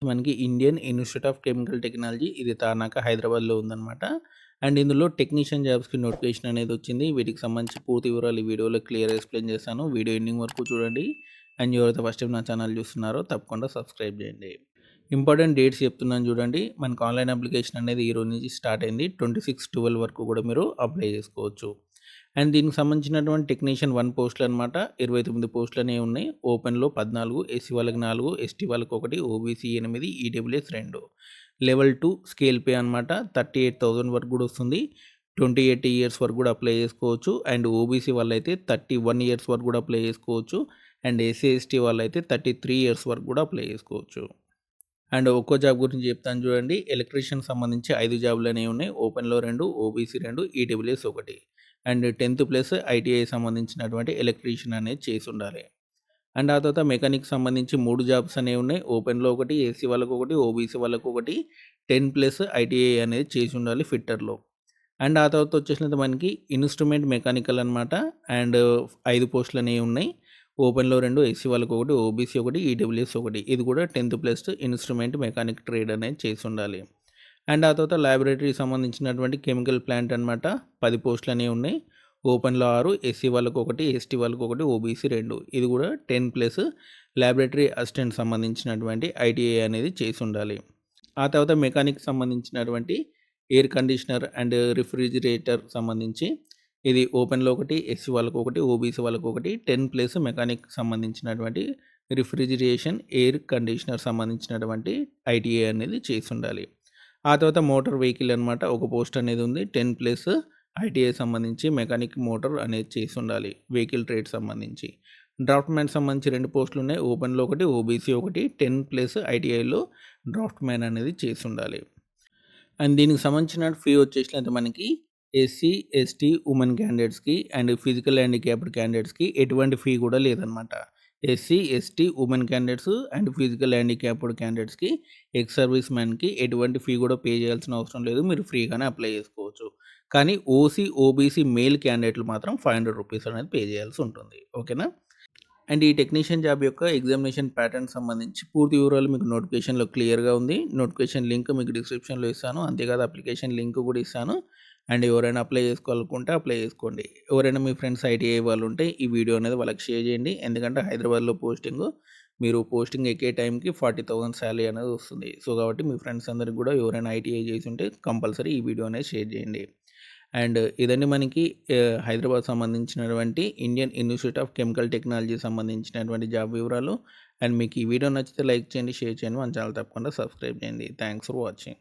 మనకి Indian institute of chemical technology ఇది తార్నాక హైదరాబాద్‌లో ఉందనమాట. అండ్ ఇందులో టెక్నీషియన్ జాబ్స్‌కి నోటిఫికేషన్ అనేది వచ్చింది. వీటికి సంబంధించి పూర్తి వివరాలు ఈ వీడియోలో క్లియర్‌గా ఎక్స్‌ప్లెయిన్ చేశాను. వీడియో ఎండింగ్ వరకు చూడండి. అండ్ ఎవరైతే ఫస్ట్ టైం నా ఛానల్ చూస్తున్నారో తప్పకుండా సబ్స్క్రైబ్ చేయండి. ఇంపార్టెంట్ డేట్స్ చెప్తున్నాను చూడండి. మనకు ఆన్‌లైన్ అప్లికేషన్ అనేది ఈ రోజు నుంచి స్టార్ట్ అయింది. 26/12 వరకు కూడా మీరు అప్లై చేసుకోవచ్చు. అండ్ దీనికి సంబంధించినటువంటి టెక్నీషియన్ 1 పోస్టులనమాట. 29 పోస్టులనేవి ఉన్నాయి. ఓపెన్‌లో 14, ఎస్సీ వాళ్ళకి 4, ఎస్టీ వాళ్ళకి 1, OBC 8, EWS 2. Level 2 scale pay అనమాట. 38,000 వరకు కూడా వస్తుంది. 28 ఇయర్స్ వరకు కూడా అప్లై చేసుకోవచ్చు. అండ్ ఓబీసీ వాళ్ళైతే 31 ఇయర్స్ వరకు కూడా అప్లై చేసుకోవచ్చు. అండ్ ఎస్సీ, ఎస్టీ వాళ్ళైతే 33 ఇయర్స్ వరకు కూడా అప్లై చేసుకోవచ్చు. అండ్ ఒక్కో జాబ్ గురించి చెప్తాను చూడండి. ఎలక్ట్రీషియన్ సంబంధించి 5 జాబులనేవి ఉన్నాయి. ఓపెన్‌లో 2, ఓబీసీ 2, ఈడబ్ల్యూఎస్ 1. అండ్ 10థ్ ప్లస్ ఐటీఐ సంబంధించినటువంటి ఎలక్ట్రీషియన్ అనేది చేసుండాలి. అండ్ ఆ తర్వాత మెకానిక్ సంబంధించి 3 జాబ్స్ అనేవి ఉన్నాయి. ఓపెన్‌లో 1, ఏసీ వాళ్ళకొకటి, ఓబీసీ వాళ్ళకొకటి, 10 ప్లస్ ఐటీఐ అనేది చేసుండాలి ఫిట్టర్‌లో. అండ్ ఆ తర్వాత వచ్చేసినది మనకి ఇన్‌స్ట్రుమెంట్ మెకానికల్ అనమాట. అండ్ 5 పోస్టులనేవి ఉన్నాయి. ఓపెన్‌లో 2, ఎస్సీ వాళ్ళకొకటి, ఓబీసీ 1, ఈడబ్ల్యూఎస్ 1. ఇది కూడా 10థ్ ప్లస్ ఇన్‌స్ట్రుమెంట్ మెకానిక్ ట్రేడ్ అనేది చేసుండాలి. అండ్ ఆ తర్వాత ల్యాబొరేటరీకి సంబంధించినటువంటి కెమికల్ ప్లాంట్ అనమాట. 10 పోస్టులనేవి ఉన్నాయి. ఓపెన్‌లో 6, ఎస్సీ వాళ్ళకొకటి, ఎస్టీ వాళ్ళకొకటి, ఓబీసీ 2. ఇది కూడా 10 ప్లస్ ల్యాబొరేటరీ అసిస్టెంట్ సంబంధించినటువంటి ఐటీఐ అనేది చేసుండాలి. ఆ తర్వాత మెకానిక్ సంబంధించినటువంటి ఎయిర్ కండిషనర్ అండ్ రిఫ్రిజిరేటర్ సంబంధించి ఇది ఓపెన్‌లో 1, ఎస్సీ వాళ్ళకొకటి, ఓబీసీ వాళ్ళకొకటి, 10 ప్లస్ మెకానిక్ సంబంధించినటువంటి రిఫ్రిజిరేషన్, ఎయిర్ కండిషనర్ సంబంధించినటువంటి ఐటీఐ అనేది చేసుండాలి. ఆ తర్వాత మోటార్ వెహికల్ అనమాట. ఒక పోస్ట్ అనేది ఉంది. 10 ప్లస్ ఐటీఐ సంబంధించి మెకానిక్ మోటార్ అనేది చేసుండాలి. వెహికల్ ట్రేడ్ సంబంధించి. డ్రాఫ్ట్ మ్యాన్ సంబంధించి 2 పోస్టులు ఉన్నాయి. ఓపెన్‌లో 1, ఓబీసీ 1, 10 ప్లస్ ఐటీఐలో డ్రాఫ్ట్ మ్యాన్ అనేది చేసుండాలి. అండ్ దీనికి సంబంధించిన ఫీ వచ్చేసినట్టు మనకి ఎస్సీ, ఎస్టీ, ఉమెన్ క్యాండిడేట్స్‌కి అండ్ ఫిజికల్ హ్యాండిక్యాప్డ్ క్యాండిడేట్స్‌కి ఎటువంటి ఫీ కూడా లేదనమాట. SC, ST, women candidates and physical handicapped క్యాండిడేట్స్‌కి, ఎక్స్ సర్వీస్ మ్యాన్‌కి ఎటువంటి ఫీ కూడా పే చేయాల్సిన అవసరం లేదు. మీరు ఫ్రీగానే అప్లై చేసుకోవచ్చు. కానీ ఓసీ, ఓబీసీ మేల్ క్యాండిడేట్‌లు మాత్రం రూ. 500 అనేది పే చేయాల్సి ఉంటుంది. ఓకేనా? అండ్ ఈ టెక్నీషియన్ జాబ్ యొక్క ఎగ్జామినేషన్ ప్యాటర్న్ సంబంధించి పూర్తి వివరాలు మీకు నోటిఫికేషన్‌లో క్లియర్‌గా ఉంది. నోటిఫికేషన్ లింక్ మీకు డిస్క్రిప్షన్‌లో ఇస్తాను. అంతేకాదు అప్లికేషన్ లింక్ కూడా ఇస్తాను. అండ్ ఎవరైనా అప్లై చేసుకోవాలనుకుంటే అప్లై చేసుకోండి. ఎవరైనా మీ ఫ్రెండ్స్ ఐటీఐ వాళ్ళు ఉంటే ఈ వీడియో అనేది వాళ్ళకి షేర్ చేయండి. ఎందుకంటే హైదరాబాద్‌లో మీరు పోస్టింగ్ ఎక్కే టైంకి 40,000 సాలరీ అనేది వస్తుంది. సో, కాబట్టి మీ ఫ్రెండ్స్ అందరికి కూడా ఎవరైనా ఐటీఐ చేసి ఉంటే కంపల్సరీ ఈ వీడియో అనేది షేర్ చేయండి. అండ్ ఇదండి మనకి హైదరాబాద్ సంబంధించినటువంటి Indian institute of chemical technology సంబంధించినటువంటి జాబ్ వివరాలు. అండ్ మీకు ఈ వీడియో నచ్చితే లైక్ చేయండి, షేర్ చేయండి. మన ఛానల్ తప్పకుండా సబ్స్క్రైబ్ చేయండి. Thanks for watching.